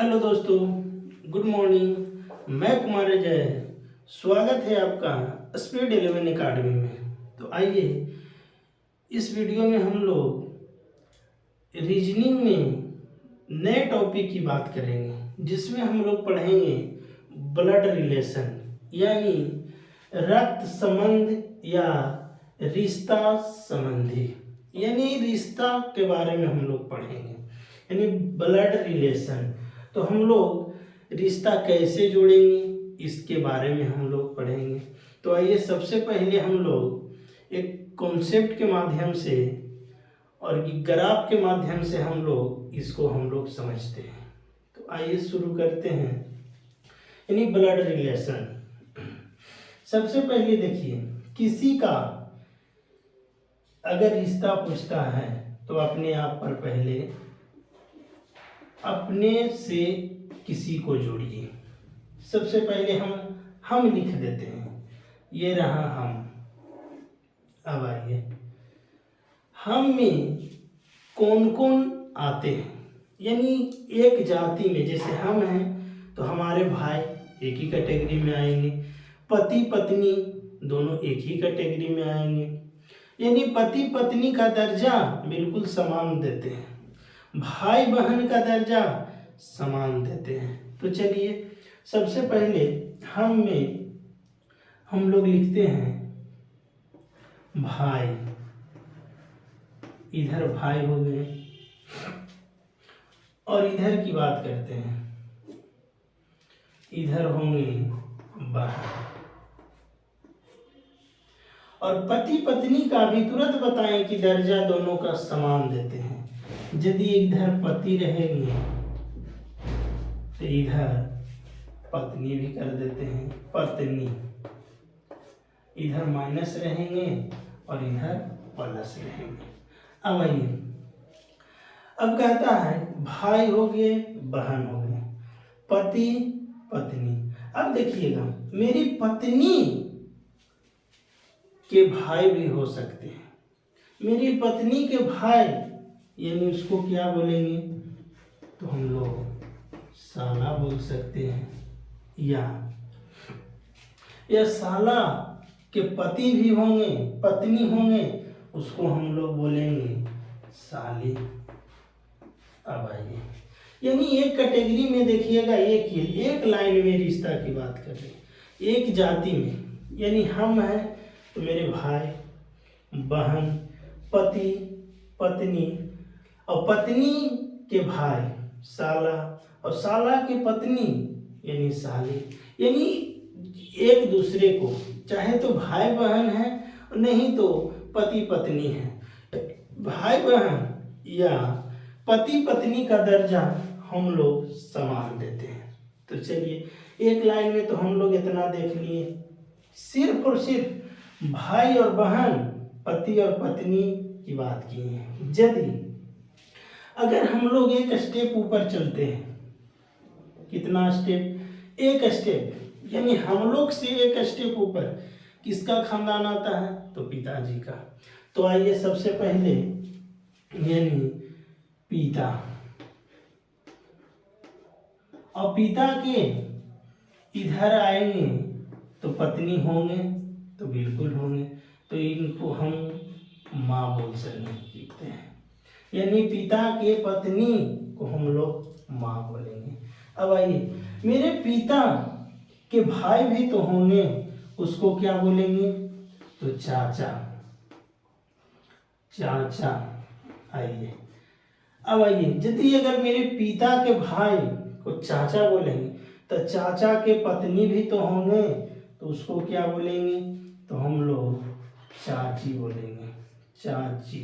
Hello दोस्तों, good morning. मैं कुमार अजय, स्वागत है आपका स्पीड 11 अकाडमी में। तो आइए इस वीडियो में हम लोग रीजनिंग में नए टॉपिक की बात करेंगे, जिसमें हम लोग पढ़ेंगे ब्लड रिलेशन, यानी रक्त संबंध या रिश्ता संबंधी, यानी रिश्ता के बारे में हम लोग पढ़ेंगे, यानी ब्लड रिलेशन। तो हम लोग रिश्ता कैसे जोड़ेंगे इसके बारे में हम लोग पढ़ेंगे। तो आइए सबसे पहले हम लोग एक कॉन्सेप्ट के माध्यम से और ग्राफ के माध्यम से हम लोग समझते हैं। तो आइए शुरू करते हैं, यानी ब्लड रिलेशन। सबसे पहले देखिए, किसी का अगर रिश्ता पूछता है तो अपने आप पर पहले अपने से किसी को जोड़िए। सबसे पहले हम लिख देते हैं, ये रहा हम। अब आइए, हम में कौन कौन आते हैं, यानी एक जाति में जैसे हम हैं तो हमारे भाई एक ही कैटेगरी में आएंगे, पति पत्नी दोनों एक ही कैटेगरी में आएंगे, यानी पति पत्नी का दर्जा बिल्कुल समान देते हैं, भाई बहन का दर्जा समान देते हैं। तो चलिए सबसे पहले हम में हम लोग लिखते हैं भाई, इधर भाई हो गए, और इधर की बात करते हैं, इधर होंगे बहन। और पति पत्नी का भी तुरंत बताएं कि दर्जा दोनों का समान देते हैं। यदि इधर पति रहेंगे तो इधर पत्नी भी कर देते हैं, पत्नी। इधर माइनस रहेंगे और इधर प्लस रहेंगे। अब आइए, अब कहता है भाई हो गए, बहन हो गए, पति पत्नी। अब देखिएगा, मेरी पत्नी के भाई भी हो सकते हैं, मेरी पत्नी के भाई, यानी उसको क्या बोलेंगे, तो हम लोग साला बोल सकते हैं, या साला के पति भी होंगे, पत्नी होंगे, उसको हम लोग बोलेंगे साली। अब आइए, यानी एक कैटेगरी में देखिएगा, एक लाइन में रिश्ता की बात कर रहे हैं, एक जाति में, यानी हम हैं तो मेरे भाई बहन, पति पत्नी, और पत्नी के भाई साला, और साला के पत्नी यानी साली, यानी एक दूसरे को, चाहे तो भाई बहन है नहीं तो पति पत्नी है, भाई बहन या पति पत्नी का दर्जा हम लोग समान देते हैं। तो चलिए एक लाइन में तो हम लोग इतना देख लिए, सिर्फ और सिर्फ भाई और बहन, पति और पत्नी की बात की है। यदि अगर हम लोग एक स्टेप ऊपर चलते हैं, कितना स्टेप, एक स्टेप, यानी हम लोग से एक स्टेप ऊपर किसका खानदान आता है, तो पिताजी का। तो आइए सबसे पहले, यानी पिता, और पिता के इधर आएंगे तो पत्नी होंगे, तो बिल्कुल होंगे, तो इनको हम माँ बोल सकते हैं, यानी पिता के पत्नी को हम लोग माँ बोलेंगे। अब आइए, मेरे पिता के भाई भी तो होंगे, उसको क्या बोलेंगे, तो चाचा, चाचा। आइए, अब आइए, यदि अगर मेरे पिता के भाई को चाचा बोलेंगे तो चाचा के पत्नी भी तो होंगे, तो उसको क्या बोलेंगे, तो हम लोग चाची बोलेंगे, चाची।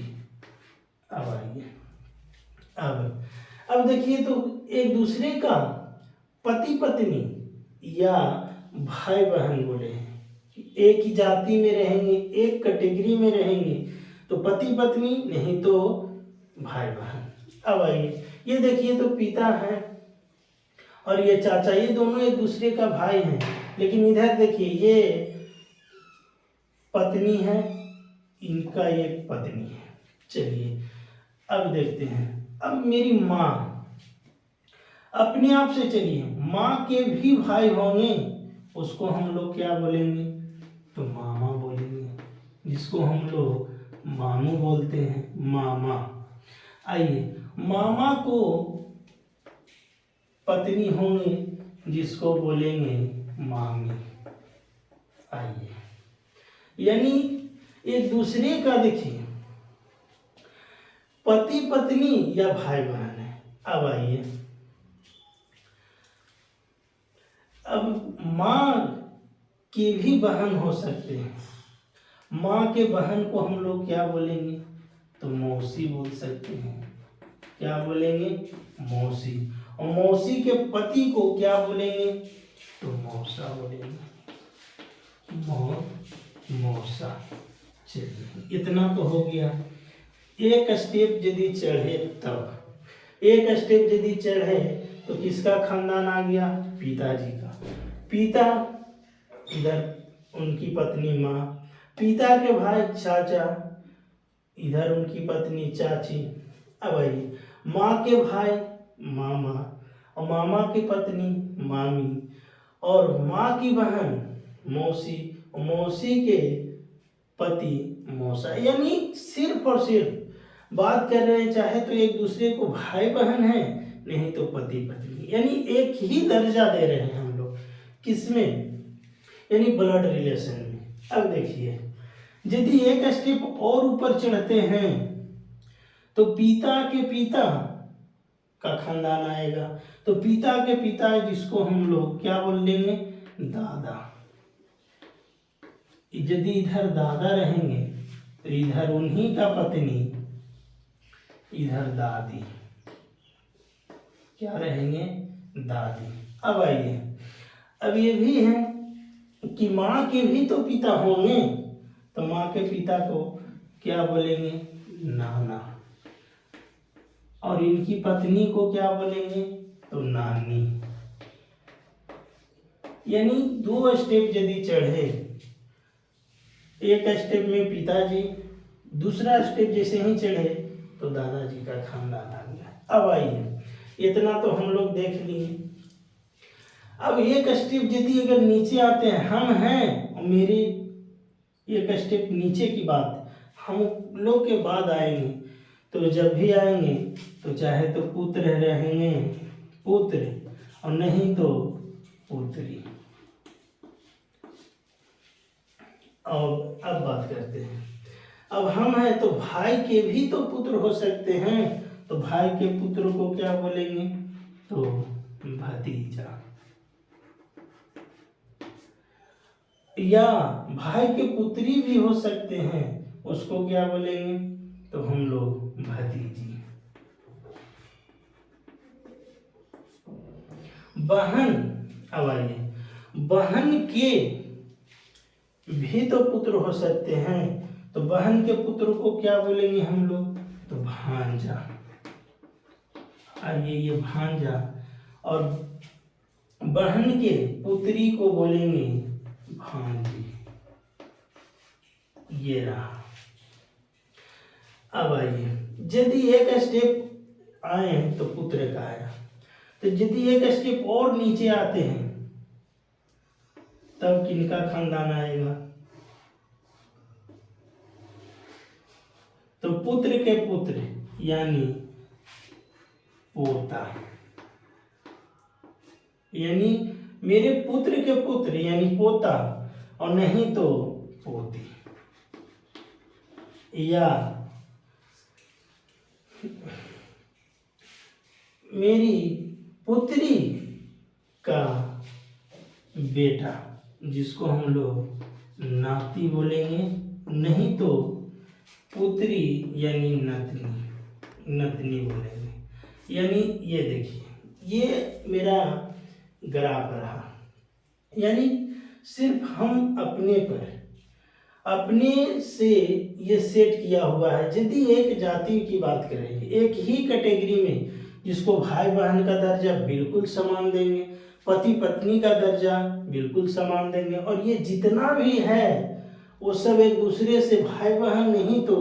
अब आइए, अब देखिए, तो एक दूसरे का पति पत्नी या भाई बहन बोले हैं, एक ही जाति में रहेंगे, एक कैटेगरी में रहेंगे, तो पति पत्नी, नहीं तो भाई बहन। अब आइए, ये देखिए, तो पिता है और ये चाचा, ये दोनों एक दूसरे का भाई हैं, लेकिन इधर देखिए, ये पत्नी है, इनका ये पत्नी है। चलिए अब देखते हैं, अब मेरी माँ, अपने आप से चलिए, माँ के भी भाई होंगे, उसको हम लोग क्या बोलेंगे? तो मामा बोलेंगे, जिसको हम लोग मामू बोलते हैं, मामा। आइए, मामा को पत्नी होंगे, जिसको बोलेंगे मामी। आइए, यानी एक दूसरे का देखिए, पति पत्नी या भाई बहन है। अब आइए, अब माँ के भी बहन हो सकते हैं, माँ के बहन को हम लोग क्या बोलेंगे? तो मौसी बोल सकते हैं। क्या बोलेंगे? मौसी। और मौसी के पति को क्या बोलेंगे? तो मौसा बोलेंगे, मौसा। चलिए, इतना तो हो गया। एक स्टेप यदि चढ़े तब, एक स्टेप यदि चढ़े तो किसका खानदान आ गया? पिताजी का। पिता, इधर उनकी पत्नी माँ, पिता के भाई चाचा, इधर उनकी पत्नी चाची। अब आइए, माँ के भाई मामा, और मामा की पत्नी मामी, और माँ की बहन मौसी, और मौसी के पति मौसा। यानी सिर्फ और सिर्फ बात कर रहे हैं, चाहे तो एक दूसरे को भाई बहन है, नहीं तो पति पत्नी, यानी एक ही दर्जा दे रहे हैं हम लोग। किसमें? यानी ब्लड रिलेशन में। अब देखिए, यदि एक स्टेप और ऊपर चढ़ते हैं तो पिता के पिता का खानदान आएगा। तो पिता के पिता, जिसको हम लोग क्या बोल लेंगे? दादा। यदि इधर दादा रहेंगे तो इधर उन्हीं का पत्नी, इधर दादी, क्या रहेंगे? दादी। अब आइए, अब ये भी है कि माँ के भी तो पिता होंगे, तो माँ के पिता को क्या बोलेंगे? नाना। और इनकी पत्नी को क्या बोलेंगे? तो नानी। यानी दो स्टेप यदि चढ़े, एक स्टेप में पिताजी, दूसरा स्टेप जैसे ही चढ़े तो दादाजी का खानदान आ गया। अब आइए, इतना तो हम लोग देख लिए। अब एक स्टेप यदि अगर नीचे आते हैं, हम हैं और मेरी एक स्टेप नीचे की बात हम लोग के बाद आएंगे, तो जब भी आएंगे तो चाहे तो पुत्र रहेंगे, पुत्र, और नहीं तो पुत्री। और अब बात करते हैं, अब हम हैं तो भाई के भी तो पुत्र हो सकते हैं, तो भाई के पुत्र को क्या बोलेंगे? तो भतीजा। या भाई के पुत्री भी हो सकते हैं, उसको क्या बोलेंगे? तो हम लोग भतीजी। बहन, अब आइए, बहन के भी तो पुत्र हो सकते हैं, तो बहन के पुत्र को क्या बोलेंगे हम लोग? तो भांजा। आइए, ये भांजा। और बहन के पुत्री को बोलेंगे भांजी। ये रहा। अब आइए, यदि एक स्टेप आए तो पुत्र का आया, तो यदि एक स्टेप और नीचे आते हैं तब किनका खानदान आएगा? तो पुत्र के पुत्र यानी पोता, यानी मेरे पुत्र के पुत्र यानी पोता, और नहीं तो पोती। या मेरी पुत्री का बेटा, जिसको हम लोग नाती बोलेंगे, नहीं तो पुत्री यानी नतनी, नतनी बोलेंगे। यानी ये देखिए, ये मेरा ग्राफ रहा, यानी सिर्फ हम अपने पर, अपने से ये सेट किया हुआ है। यदि एक जाति की बात करेंगे, एक ही कैटेगरी में, जिसको भाई बहन का दर्जा बिल्कुल समान देंगे, पति पत्नी का दर्जा बिल्कुल समान देंगे, और ये जितना भी है वो सब एक दूसरे से भाई बहन नहीं तो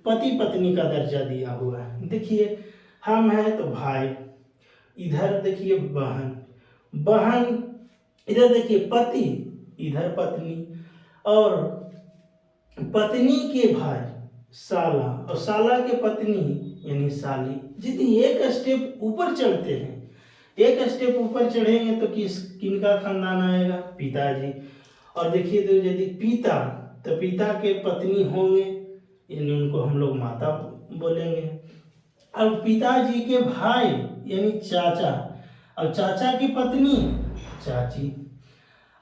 पति पत्नी का दर्जा दिया हुआ है। देखिए, हम हैं तो भाई, इधर देखिए बहन, बहन इधर देखिए पति, इधर पत्नी, और पत्नी के भाई साला, और साला के पत्नी यानी साली। यदि एक स्टेप ऊपर चढ़ते हैं, एक स्टेप ऊपर चढ़ेंगे तो किनका खानदान आएगा? पिताजी। और देखिए तो यदि पिता, तो पिता के पत्नी होंगे यानी उनको हम लोग माता बोलेंगे। अब पिताजी के भाई यानी चाचा, और चाचा की पत्नी चाची।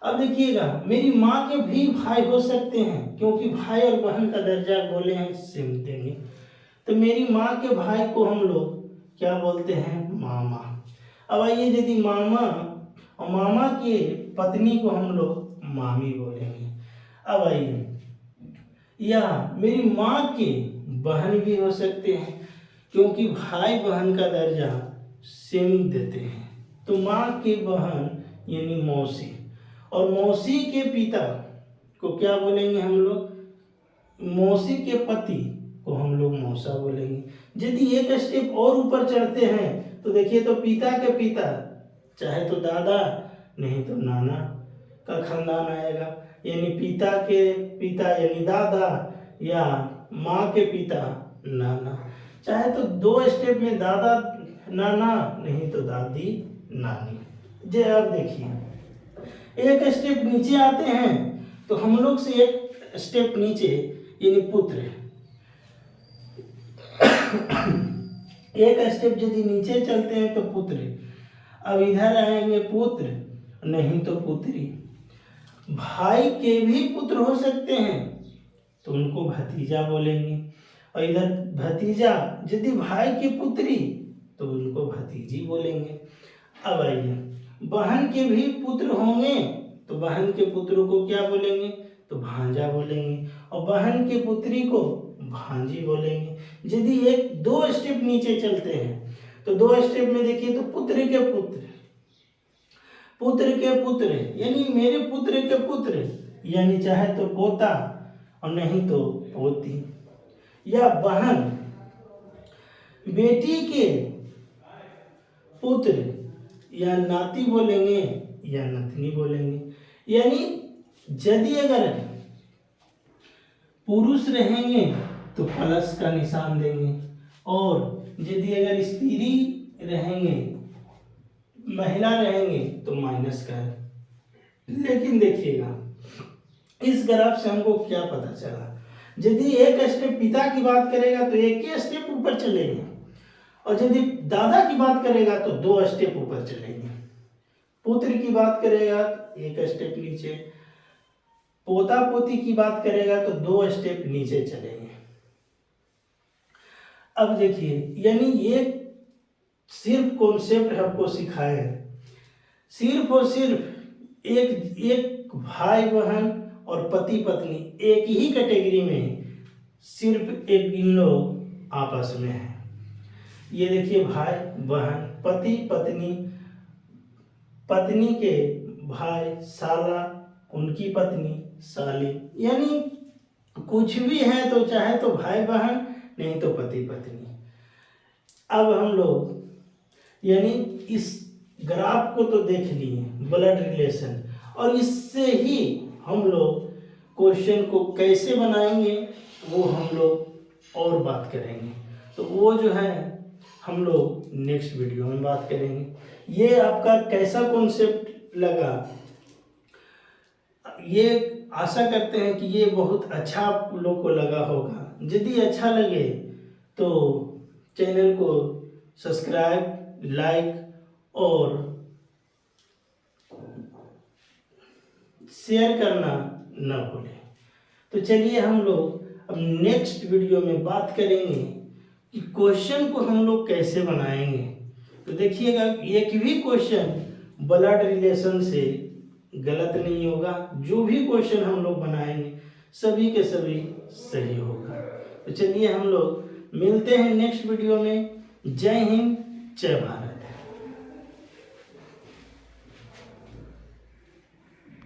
अब देखिएगा मेरी माँ के भी भाई हो सकते हैं, क्योंकि भाई और बहन का दर्जा बोले हैं सेम देंगे। तो मेरी माँ के भाई को हम लोग क्या बोलते हैं? मामा। अब आइए यदि मामा और मामा के पत्नी को हम लोग मामी बोलेंगे। अब आइए, या मेरी माँ के बहन भी हो सकते हैं, क्योंकि भाई बहन का दर्जा सेम देते हैं। तो माँ की बहन यानी मौसी, और मौसी के पिता को क्या बोलेंगे हम लोग? मौसी के पति को हम लोग मौसा बोलेंगे। यदि एक स्टेप और ऊपर चढ़ते हैं तो देखिए तो पिता के पिता चाहे तो दादा नहीं तो नाना का खानदान आएगा, यानी पिता के पिता यानी दादा, या माँ के पिता नाना। चाहे तो 2 स्टेप में दादा नाना नहीं तो दादी नानी। जे अब देखिए एक स्टेप नीचे आते हैं तो हम लोग से एक स्टेप नीचे यानी पुत्र, एक स्टेप यदि नीचे चलते हैं तो पुत्र। अब इधर आएंगे पुत्र नहीं तो पुत्री। भाई के भी पुत्र हो सकते हैं तो उनको भतीजा बोलेंगे, और इधर भतीजा यदि भाई की पुत्री तो उनको भतीजी बोलेंगे। अब आइए बहन के भी पुत्र होंगे तो बहन के पुत्र को क्या बोलेंगे? तो भांजा बोलेंगे, और बहन की पुत्री को भांजी बोलेंगे। यदि 1-2 स्टेप नीचे चलते हैं तो 2 स्टेप में देखिए तो पुत्र के पुत्र, पुत्र के पुत्र यानी मेरे पुत्र के पुत्र, यानी चाहे तो पोता और नहीं तो पोती। या बहन बेटी के पुत्र या नाती बोलेंगे या नतनी बोलेंगे। यानी यदि अगर पुरुष रहेंगे तो प्लस का निशान देंगे, और यदि अगर स्त्री रहेंगे, महिला रहेंगे तो माइनस का है। लेकिन देखिएगा इस ग्राफ से हमको क्या पता चला? यदि एक स्टेप पिता की बात करेगा तो एक ही स्टेप ऊपर चलेंगे, और यदि दादा की बात करेगा तो 2 स्टेप ऊपर चलेंगे। पुत्र की बात करेगा तो 1 स्टेप नीचे, पोता पोती की बात करेगा तो 2 स्टेप नीचे चलेंगे। अब देखिए यानी ये सिर्फ कॉन्सेप्ट आपको सिखाए हैं, सिर्फ और सिर्फ एक भाई बहन और पति पत्नी एक ही कैटेगरी में, सिर्फ एक इन लोग आपस में है। ये देखिए भाई बहन, पति पत्नी, पत्नी के भाई साला, उनकी पत्नी साली, यानी कुछ भी है तो चाहे तो भाई बहन नहीं तो पति पत्नी। अब हम लोग यानी इस ग्राफ को तो देख लिए ब्लड रिलेशन, और इससे ही हम लोग क्वेश्चन को कैसे बनाएंगे वो हम लोग और बात करेंगे। तो वो जो है हम लोग नेक्स्ट वीडियो में बात करेंगे। ये आपका कैसा कॉन्सेप्ट लगा, ये आशा करते हैं कि ये बहुत अच्छा आप लोग को लगा होगा। यदि अच्छा लगे तो चैनल को सब्सक्राइब, लाइक और शेयर करना न भूलें। तो चलिए हम लोग अब नेक्स्ट वीडियो में बात करेंगे कि क्वेश्चन को हम लोग कैसे बनाएंगे। तो देखिएगा एक भी क्वेश्चन ब्लड रिलेशन से गलत नहीं होगा, जो भी क्वेश्चन हम लोग बनाएंगे सभी के सभी सही होगा। तो चलिए हम लोग मिलते हैं नेक्स्ट वीडियो में। जय हिंद, जय भारत।